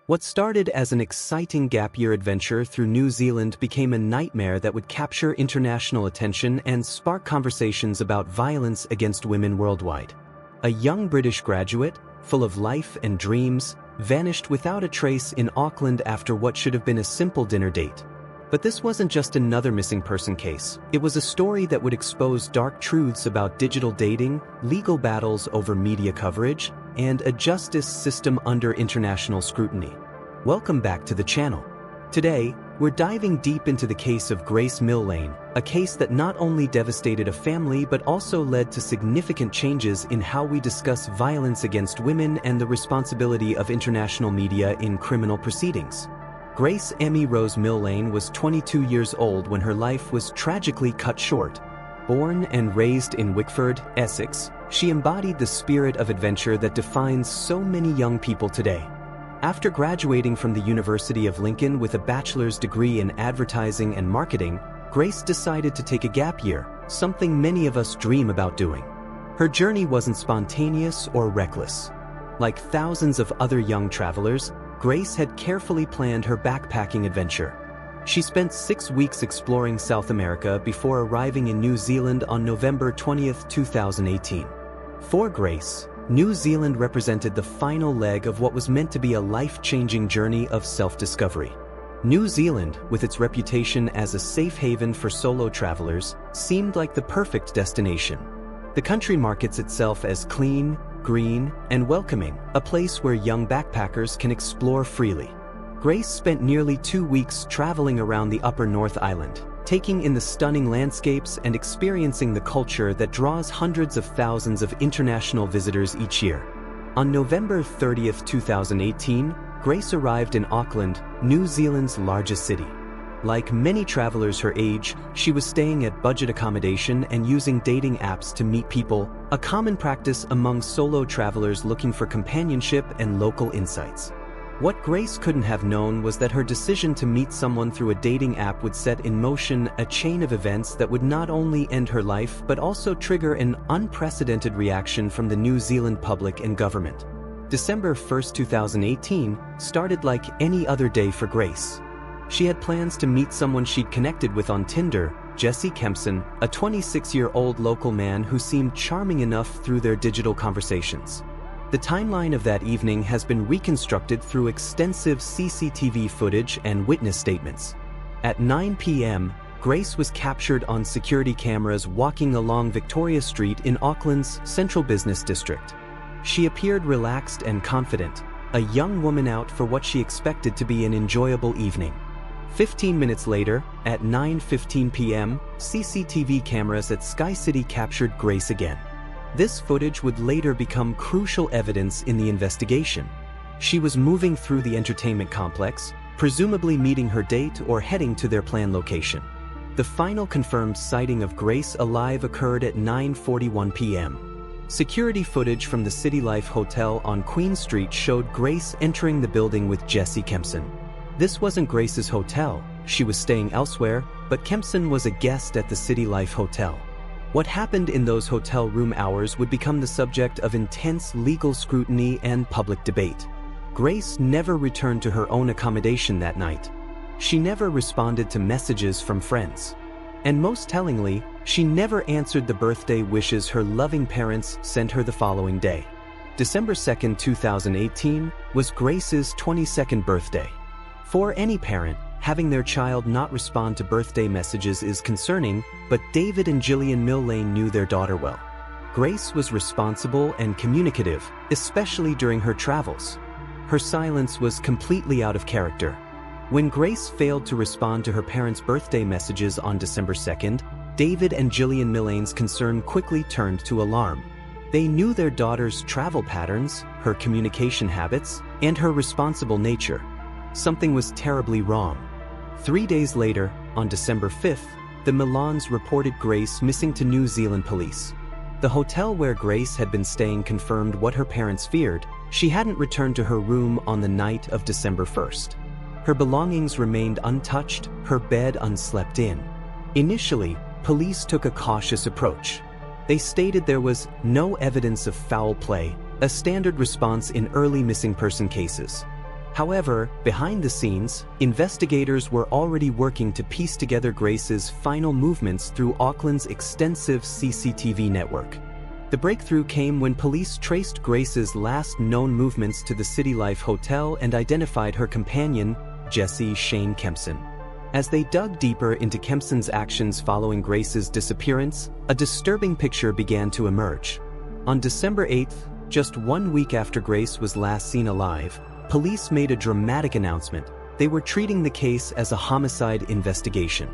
What started as an exciting gap-year adventure through New Zealand became a nightmare that would capture international attention and spark conversations about violence against women worldwide. A young British graduate, full of life and dreams, vanished without a trace in Auckland after what should have been a simple dinner date. But this wasn't just another missing person case. It was a story that would expose dark truths about digital dating, legal battles over media coverage, and a justice system under international scrutiny. Welcome back to the channel. Today, we're diving deep into the case of Grace Millane, a case that not only devastated a family but also led to significant changes in how we discuss violence against women and the responsibility of international media in criminal proceedings. Grace Emmy Rose Millane was 22 years old when her life was tragically cut short. Born and raised in Wickford, Essex, she embodied the spirit of adventure that defines so many young people today. After graduating from the University of Lincoln with a bachelor's degree in advertising and marketing, Grace decided to take a gap year, something many of us dream about doing. Her journey wasn't spontaneous or reckless. Like thousands of other young travelers, Grace had carefully planned her backpacking adventure. She spent 6 weeks exploring South America before arriving in New Zealand on November 20, 2018. For Grace, New Zealand represented the final leg of what was meant to be a life-changing journey of self-discovery. New Zealand, with its reputation as a safe haven for solo travelers, seemed like the perfect destination. The country markets itself as clean, green, and welcoming, a place where young backpackers can explore freely. Grace spent nearly 2 weeks traveling around the Upper North Island, taking in the stunning landscapes and experiencing the culture that draws hundreds of thousands of international visitors each year. On November 30, 2018, Grace arrived in Auckland, New Zealand's largest city. Like many travelers her age, she was staying at budget accommodation and using dating apps to meet people, a common practice among solo travelers looking for companionship and local insights. What Grace couldn't have known was that her decision to meet someone through a dating app would set in motion a chain of events that would not only end her life but also trigger an unprecedented reaction from the New Zealand public and government. December 1, 2018, started like any other day for Grace. She had plans to meet someone she'd connected with on Tinder, Jesse Kempson, a 26-year-old local man who seemed charming enough through their digital conversations. The timeline of that evening has been reconstructed through extensive CCTV footage and witness statements. At 9 p.m., Grace was captured on security cameras walking along Victoria Street in Auckland's central business district. She appeared relaxed and confident, a young woman out for what she expected to be an enjoyable evening. 15 minutes later, at 9:15 p.m., CCTV cameras at Sky City captured Grace again. This footage would later become crucial evidence in the investigation. She was moving through the entertainment complex, presumably meeting her date or heading to their planned location. The final confirmed sighting of Grace alive occurred at 9:41 p.m. Security footage from the City Life Hotel on Queen Street showed Grace entering the building with Jesse Kempson. This wasn't Grace's hotel, she was staying elsewhere, but Kempson was a guest at the City Life Hotel. What happened in those hotel room hours would become the subject of intense legal scrutiny and public debate. Grace never returned to her own accommodation that night. She never responded to messages from friends. And most tellingly, she never answered the birthday wishes her loving parents sent her the following day. December 2, 2018, was Grace's 22nd birthday. For any parent, having their child not respond to birthday messages is concerning, but David and Gillian Millane knew their daughter well. Grace was responsible and communicative, especially during her travels. Her silence was completely out of character. When Grace failed to respond to her parents' birthday messages on December 2nd, David and Gillian Millane's concern quickly turned to alarm. They knew their daughter's travel patterns, her communication habits, and her responsible nature. Something was terribly wrong. 3 days later, on December 5th, the Millanes reported Grace missing to New Zealand police. The hotel where Grace had been staying confirmed what her parents feared: she hadn't returned to her room on the night of December 1st. Her belongings remained untouched, her bed unslept in. Initially, police took a cautious approach. They stated there was no evidence of foul play, a standard response in early missing person cases. However, behind the scenes, investigators were already working to piece together Grace's final movements through Auckland's extensive CCTV network. The breakthrough came when police traced Grace's last known movements to the City Life Hotel and identified her companion, Jessie Shane Kempson. As they dug deeper into Kempson's actions following Grace's disappearance, a disturbing picture began to emerge. On December 8th, just 1 week after Grace was last seen alive, police made a dramatic announcement. They were treating the case as a homicide investigation.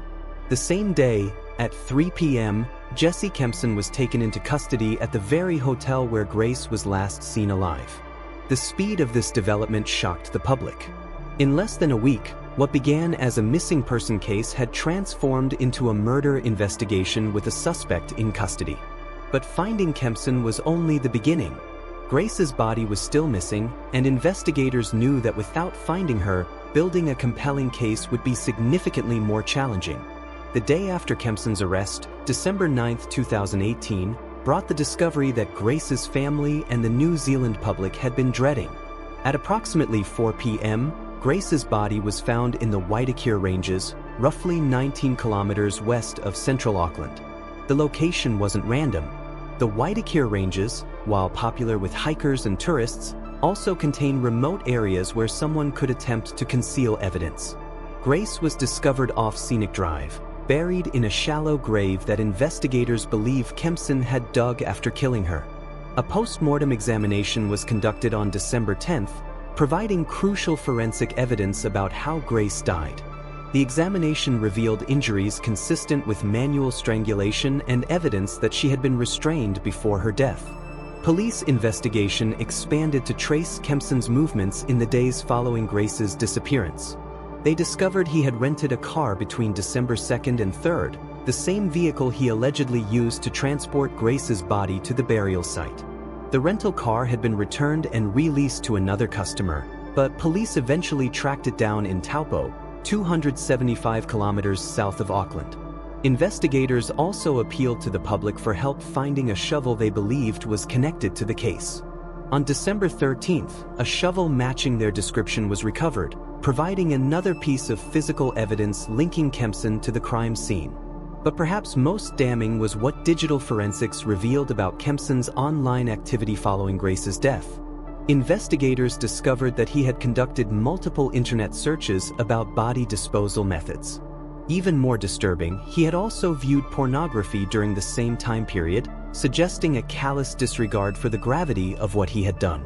The same day, at 3 p.m., Jessie Kempson was taken into custody at the very hotel where Grace was last seen alive. The speed of this development shocked the public. In less than a week, what began as a missing person case had transformed into a murder investigation with a suspect in custody. But finding Kempson was only the beginning. Grace's body was still missing, and investigators knew that without finding her, building a compelling case would be significantly more challenging. The day after Kempson's arrest, December 9, 2018, brought the discovery that Grace's family and the New Zealand public had been dreading. At approximately 4 p.m., Grace's body was found in the Waitakere Ranges, roughly 19 kilometers west of central Auckland. The location wasn't random. The Waitakere Ranges, while popular with hikers and tourists, also contain remote areas where someone could attempt to conceal evidence. Grace was discovered off Scenic Drive, buried in a shallow grave that investigators believe Kempson had dug after killing her. A post-mortem examination was conducted on December 10th, providing crucial forensic evidence about how Grace died. The examination revealed injuries consistent with manual strangulation and evidence that she had been restrained before her death. Police investigation expanded to trace Kempson's movements in the days following Grace's disappearance. They discovered he had rented a car between December 2nd and 3rd, the same vehicle he allegedly used to transport Grace's body to the burial site. The rental car had been returned and re-leased to another customer, but police eventually tracked it down in Taupo, 275 kilometers south of Auckland. Investigators also appealed to the public for help finding a shovel they believed was connected to the case. On December 13th, a shovel matching their description was recovered, providing another piece of physical evidence linking Kempson to the crime scene. But perhaps most damning was what digital forensics revealed about Kempson's online activity following Grace's death. Investigators discovered that he had conducted multiple internet searches about body disposal methods. Even more disturbing, he had also viewed pornography during the same time period, suggesting a callous disregard for the gravity of what he had done.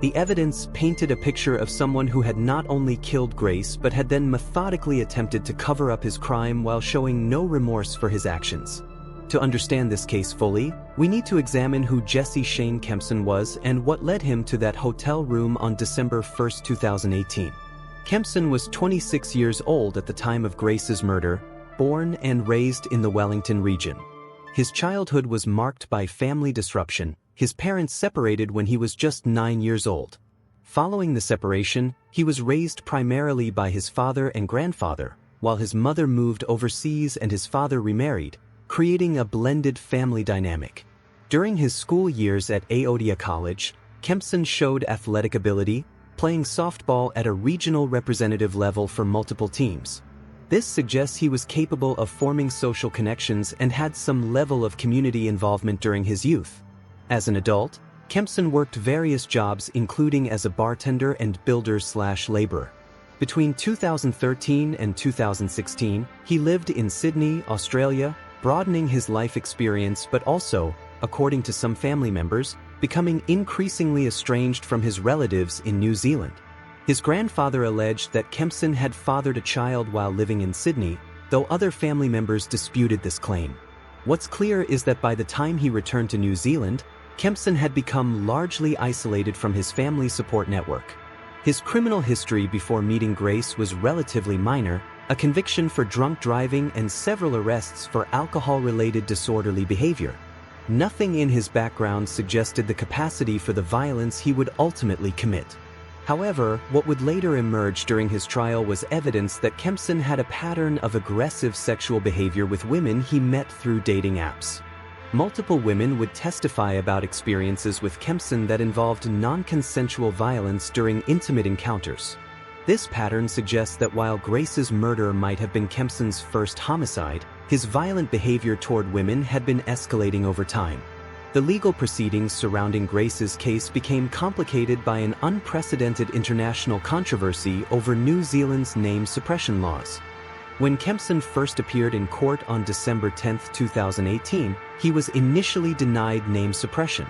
The evidence painted a picture of someone who had not only killed Grace but had then methodically attempted to cover up his crime while showing no remorse for his actions. To understand this case fully, we need to examine who Jessie Shane Kempson was and what led him to that hotel room on December 1, 2018. Kempson was 26 years old at the time of Grace's murder, born and raised in the Wellington region. His childhood was marked by family disruption. His parents separated when he was just 9 years old. Following the separation, he was raised primarily by his father and grandfather, while his mother moved overseas and his father remarried, creating a blended family dynamic. During his school years at Aotea College, Kempson showed athletic ability, playing softball at a regional representative level for multiple teams. This suggests he was capable of forming social connections and had some level of community involvement during his youth. As an adult, Kempson worked various jobs including as a bartender and builder/laborer. Between 2013 and 2016, he lived in Sydney, Australia, broadening his life experience but also, according to some family members, becoming increasingly estranged from his relatives in New Zealand. His grandfather alleged that Kempson had fathered a child while living in Sydney, though other family members disputed this claim. What's clear is that by the time he returned to New Zealand, Kempson had become largely isolated from his family support network. His criminal history before meeting Grace was relatively minor, a conviction for drunk driving and several arrests for alcohol-related disorderly behavior. Nothing in his background suggested the capacity for the violence he would ultimately commit. However, what would later emerge during his trial was evidence that Kempson had a pattern of aggressive sexual behavior with women he met through dating apps. Multiple women would testify about experiences with Kempson that involved non-consensual violence during intimate encounters. This pattern suggests that while Grace's murder might have been Kempson's first homicide, his violent behavior toward women had been escalating over time. The legal proceedings surrounding Grace's case became complicated by an unprecedented international controversy over New Zealand's name suppression laws. When Kempson first appeared in court on December 10, 2018, he was initially denied name suppression.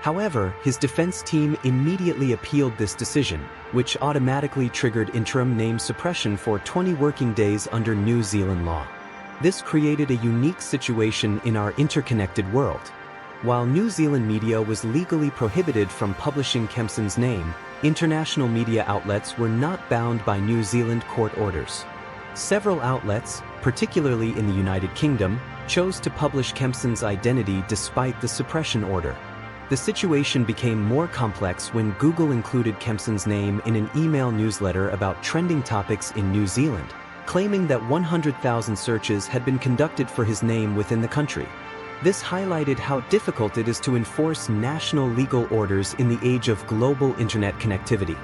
However, his defense team immediately appealed this decision, which automatically triggered interim name suppression for 20 working days under New Zealand law. This created a unique situation in our interconnected world. While New Zealand media was legally prohibited from publishing Kempson's name, international media outlets were not bound by New Zealand court orders. Several outlets, particularly in the United Kingdom, chose to publish Kempson's identity despite the suppression order. The situation became more complex when Google included Kempson's name in an email newsletter about trending topics in New Zealand, claiming that 100,000 searches had been conducted for his name within the country. This highlighted how difficult it is to enforce national legal orders in the age of global internet connectivity.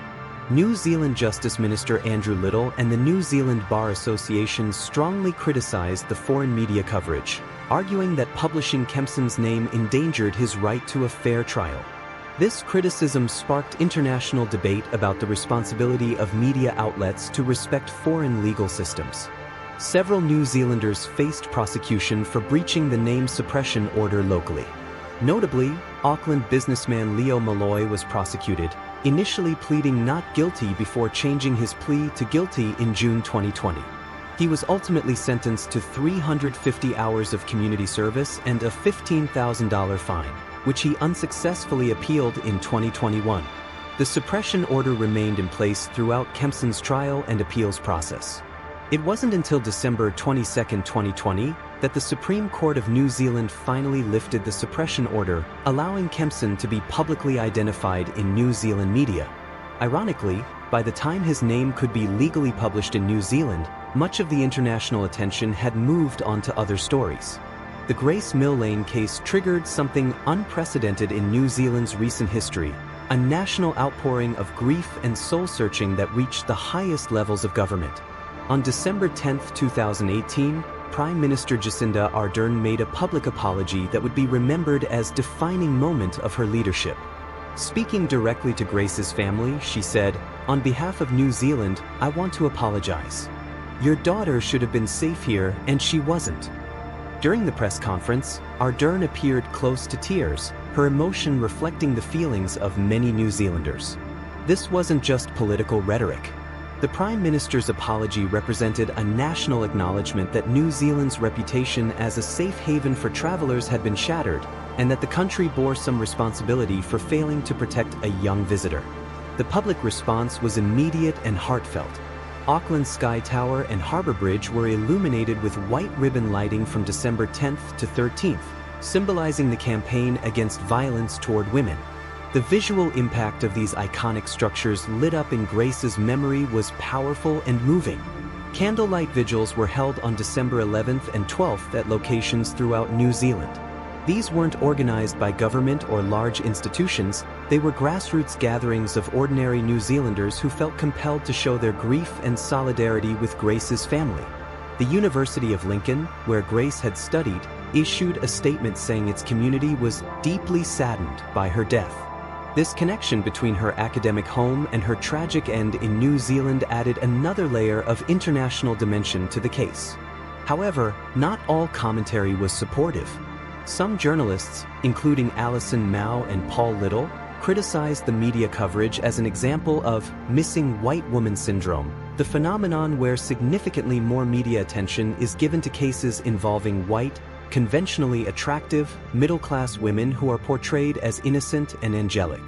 New Zealand Justice Minister Andrew Little and the New Zealand Bar Association strongly criticized the foreign media coverage, arguing that publishing Kempson's name endangered his right to a fair trial. This criticism sparked international debate about the responsibility of media outlets to respect foreign legal systems. Several New Zealanders faced prosecution for breaching the name suppression order locally. Notably, Auckland businessman Leo Malloy was prosecuted, initially pleading not guilty before changing his plea to guilty in June 2020. He was ultimately sentenced to 350 hours of community service and a $15,000 fine, which he unsuccessfully appealed in 2021. The suppression order remained in place throughout Kempson's trial and appeals process. It wasn't until December 22, 2020, that the Supreme Court of New Zealand finally lifted the suppression order, allowing Kempson to be publicly identified in New Zealand media. Ironically, by the time his name could be legally published in New Zealand, much of the international attention had moved on to other stories. The Grace Millane case triggered something unprecedented in New Zealand's recent history, a national outpouring of grief and soul-searching that reached the highest levels of government. On December 10, 2018, Prime Minister Jacinda Ardern made a public apology that would be remembered as a defining moment of her leadership. Speaking directly to Grace's family, she said, "On behalf of New Zealand, I want to apologize. Your daughter should have been safe here, and she wasn't." During the press conference, Ardern appeared close to tears, her emotion reflecting the feelings of many New Zealanders. This wasn't just political rhetoric. The Prime Minister's apology represented a national acknowledgement that New Zealand's reputation as a safe haven for travelers had been shattered, and that the country bore some responsibility for failing to protect a young visitor. The public response was immediate and heartfelt. Auckland's Sky Tower and Harbour Bridge were illuminated with white ribbon lighting from December 10th to 13th, symbolizing the campaign against violence toward women. The visual impact of these iconic structures lit up in Grace's memory was powerful and moving. Candlelight vigils were held on December 11th and 12th at locations throughout New Zealand. These weren't organized by government or large institutions, they were grassroots gatherings of ordinary New Zealanders who felt compelled to show their grief and solidarity with Grace's family. The University of Lincoln, where Grace had studied, issued a statement saying its community was deeply saddened by her death. This connection between her academic home and her tragic end in New Zealand added another layer of international dimension to the case. However, not all commentary was supportive. Some journalists, including Alison Mao and Paul Little, criticized the media coverage as an example of missing white woman syndrome, the phenomenon where significantly more media attention is given to cases involving white, conventionally attractive, middle-class women who are portrayed as innocent and angelic.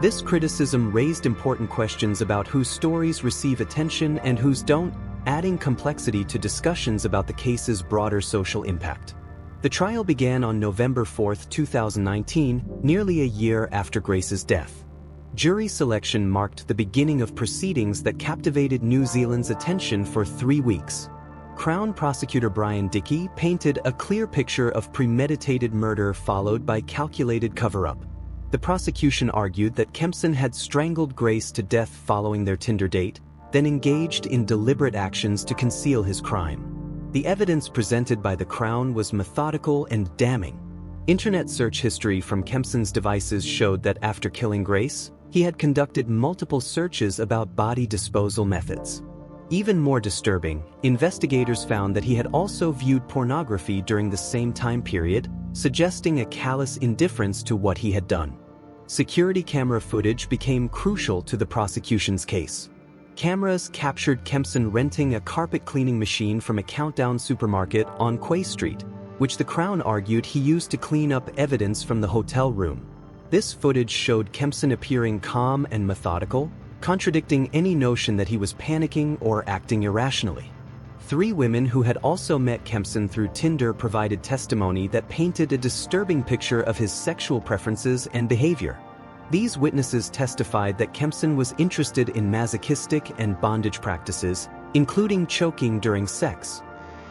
This criticism raised important questions about whose stories receive attention and whose don't, adding complexity to discussions about the case's broader social impact. The trial began on November 4, 2019, nearly a year after Grace's death. Jury selection marked the beginning of proceedings that captivated New Zealand's attention for 3 weeks. Crown Prosecutor Brian Dickey painted a clear picture of premeditated murder followed by calculated cover-up. The prosecution argued that Kempson had strangled Grace to death following their Tinder date, then engaged in deliberate actions to conceal his crime. The evidence presented by the Crown was methodical and damning. Internet search history from Kempson's devices showed that after killing Grace, he had conducted multiple searches about body disposal methods. Even more disturbing, investigators found that he had also viewed pornography during the same time period, suggesting a callous indifference to what he had done. Security camera footage became crucial to the prosecution's case. Cameras captured Kempson renting a carpet cleaning machine from a Countdown supermarket on Quay Street, which the Crown argued he used to clean up evidence from the hotel room. This footage showed Kempson appearing calm and methodical, contradicting any notion that he was panicking or acting irrationally. 3 women who had also met Kempson through Tinder provided testimony that painted a disturbing picture of his sexual preferences and behavior. These witnesses testified that Kempson was interested in masochistic and bondage practices, including choking during sex.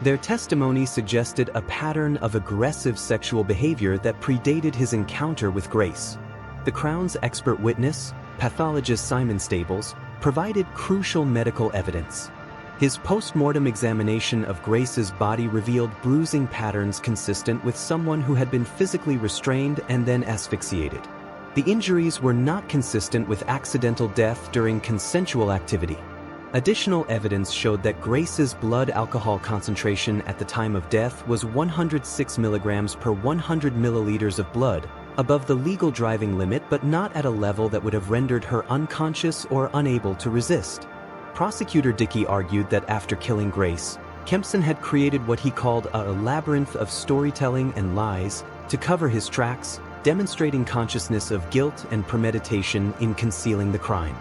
Their testimony suggested a pattern of aggressive sexual behavior that predated his encounter with Grace. The Crown's expert witness, pathologist Simon Stables, provided crucial medical evidence. His post-mortem examination of Grace's body revealed bruising patterns consistent with someone who had been physically restrained and then asphyxiated. The injuries were not consistent with accidental death during consensual activity. Additional evidence showed that Grace's blood alcohol concentration at the time of death was 106 milligrams per 100 milliliters of blood, above the legal driving limit but not at a level that would have rendered her unconscious or unable to resist. Prosecutor Dickey argued that after killing Grace, Kempson had created what he called a labyrinth of storytelling and lies to cover his tracks, demonstrating consciousness of guilt and premeditation in concealing the crime.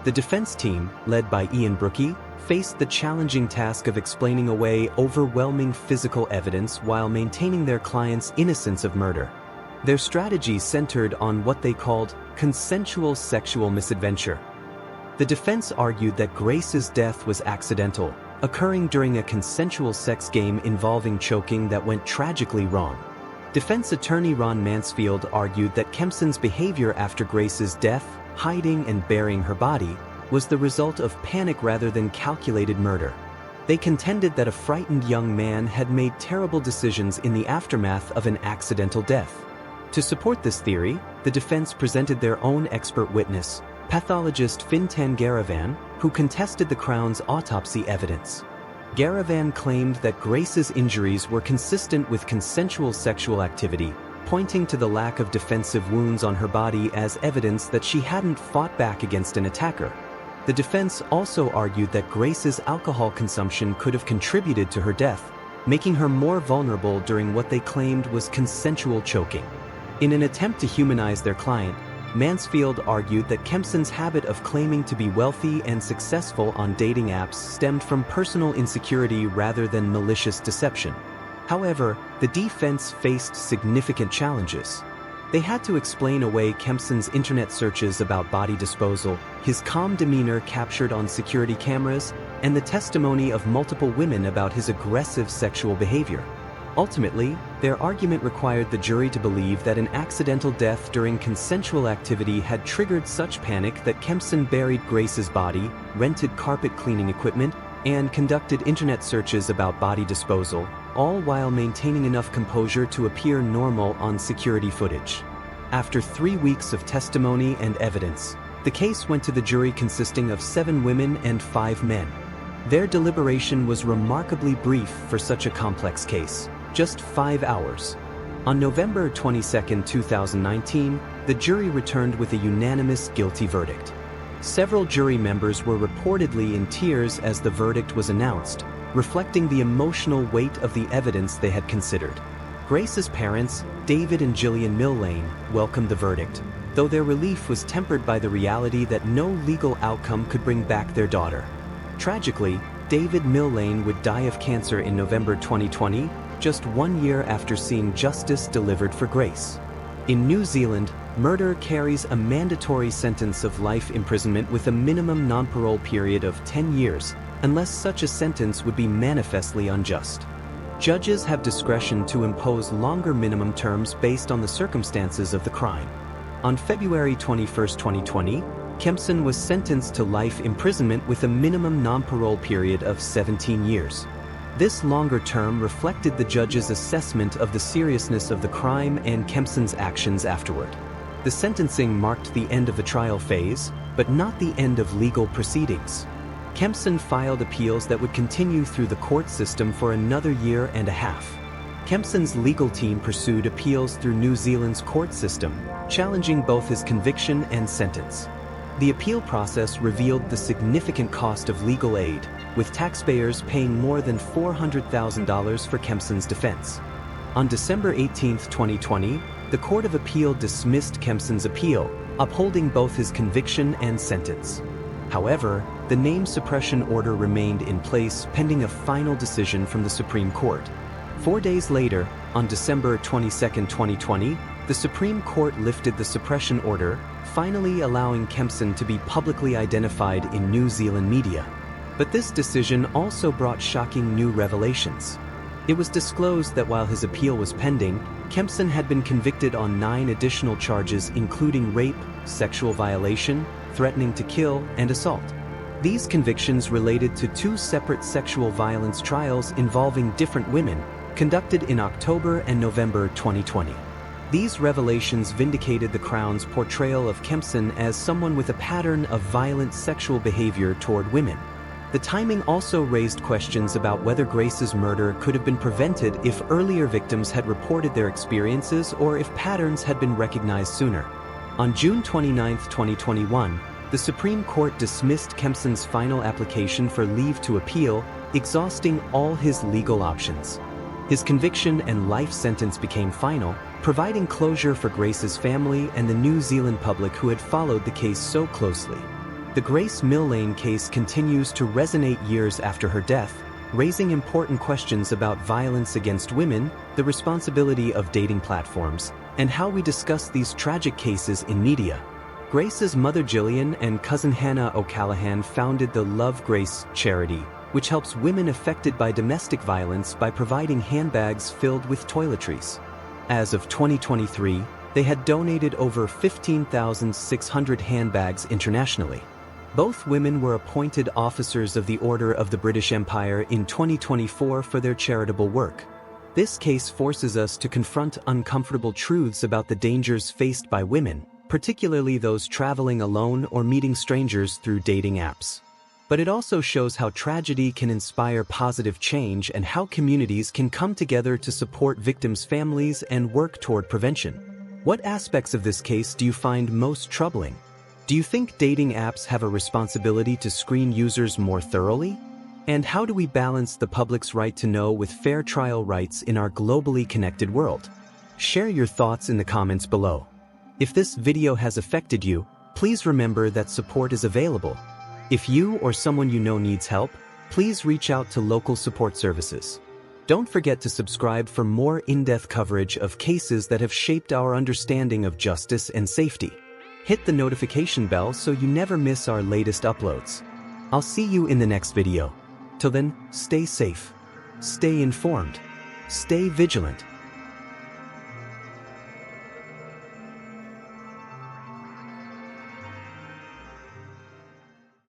The defense team, led by Ian Brookie, faced the challenging task of explaining away overwhelming physical evidence while maintaining their client's innocence of murder. Their strategy centered on what they called consensual sexual misadventure. The defense argued that Grace's death was accidental, occurring during a consensual sex game involving choking that went tragically wrong. Defense attorney Ron Mansfield argued that Kempson's behavior after Grace's death, hiding and burying her body, was the result of panic rather than calculated murder. They contended that a frightened young man had made terrible decisions in the aftermath of an accidental death. To support this theory, the defense presented their own expert witness, pathologist Fintan Garavan, who contested the Crown's autopsy evidence. Garavan claimed that Grace's injuries were consistent with consensual sexual activity, pointing to the lack of defensive wounds on her body as evidence that she hadn't fought back against an attacker. The defense also argued that Grace's alcohol consumption could have contributed to her death, making her more vulnerable during what they claimed was consensual choking. In an attempt to humanize their client, Mansfield argued that Kempson's habit of claiming to be wealthy and successful on dating apps stemmed from personal insecurity rather than malicious deception. However, the defense faced significant challenges. They had to explain away Kempson's internet searches about body disposal, his calm demeanor captured on security cameras, and the testimony of multiple women about his aggressive sexual behavior. Ultimately, their argument required the jury to believe that an accidental death during consensual activity had triggered such panic that Kempson buried Grace's body, rented carpet cleaning equipment, and conducted internet searches about body disposal, all while maintaining enough composure to appear normal on security footage. After 3 weeks of testimony and evidence, the case went to the jury consisting of 7 women and 5 men. Their deliberation was remarkably brief for such a complex case. Just 5 hours. On November 22, 2019, the jury returned with a unanimous guilty verdict. Several jury members were reportedly in tears as the verdict was announced, reflecting the emotional weight of the evidence they had considered. Grace's parents, David and Gillian Millane, welcomed the verdict, though their relief was tempered by the reality that no legal outcome could bring back their daughter. Tragically, David Millane would die of cancer in November 2020, just 1 year after seeing justice delivered for Grace. In New Zealand, murder carries a mandatory sentence of life imprisonment with a minimum non-parole period of 10 years, unless such a sentence would be manifestly unjust. Judges have discretion to impose longer minimum terms based on the circumstances of the crime. On February 21, 2020, Kempson was sentenced to life imprisonment with a minimum non-parole period of 17 years. This longer term reflected the judge's assessment of the seriousness of the crime and Kempson's actions afterward. The sentencing marked the end of the trial phase, but not the end of legal proceedings. Kempson filed appeals that would continue through the court system for another year and a half. Kempson's legal team pursued appeals through New Zealand's court system, challenging both his conviction and sentence. The appeal process revealed the significant cost of legal aid, with taxpayers paying more than $400,000 for Kempson's defense. On December 18, 2020, the Court of Appeal dismissed Kempson's appeal, upholding both his conviction and sentence. However, the name suppression order remained in place pending a final decision from the Supreme Court. 4 days later, on December 22, 2020, the Supreme Court lifted the suppression order, finally allowing Kempson to be publicly identified in New Zealand media. But this decision also brought shocking new revelations. It was disclosed that while his appeal was pending, Kempson had been convicted on 9 additional charges including rape, sexual violation, threatening to kill, and assault. These convictions related to 2 separate sexual violence trials involving different women, conducted in October and November 2020. These revelations vindicated the Crown's portrayal of Kempson as someone with a pattern of violent sexual behavior toward women. The timing also raised questions about whether Grace's murder could have been prevented if earlier victims had reported their experiences or if patterns had been recognized sooner. On June 29, 2021, the Supreme Court dismissed Kempson's final application for leave to appeal, exhausting all his legal options. His conviction and life sentence became final, providing closure for Grace's family and the New Zealand public who had followed the case so closely. The Grace Millane case continues to resonate years after her death, raising important questions about violence against women, the responsibility of dating platforms, and how we discuss these tragic cases in media. Grace's mother Gillian and cousin Hannah O'Callaghan founded the Love Grace charity, which helps women affected by domestic violence by providing handbags filled with toiletries. As of 2023, they had donated over 15,600 handbags internationally. Both women were appointed officers of the Order of the British Empire in 2024 for their charitable work. This case forces us to confront uncomfortable truths about the dangers faced by women, particularly those traveling alone or meeting strangers through dating apps. But it also shows how tragedy can inspire positive change and how communities can come together to support victims' families and work toward prevention. What aspects of this case do you find most troubling? Do you think dating apps have a responsibility to screen users more thoroughly? And how do we balance the public's right to know with fair trial rights in our globally connected world? Share your thoughts in the comments below. If this video has affected you, please remember that support is available. If you or someone you know needs help, please reach out to local support services. Don't forget to subscribe for more in-depth coverage of cases that have shaped our understanding of justice and safety. Hit the notification bell so you never miss our latest uploads. I'll see you in the next video. Till then, stay safe, stay informed, stay vigilant.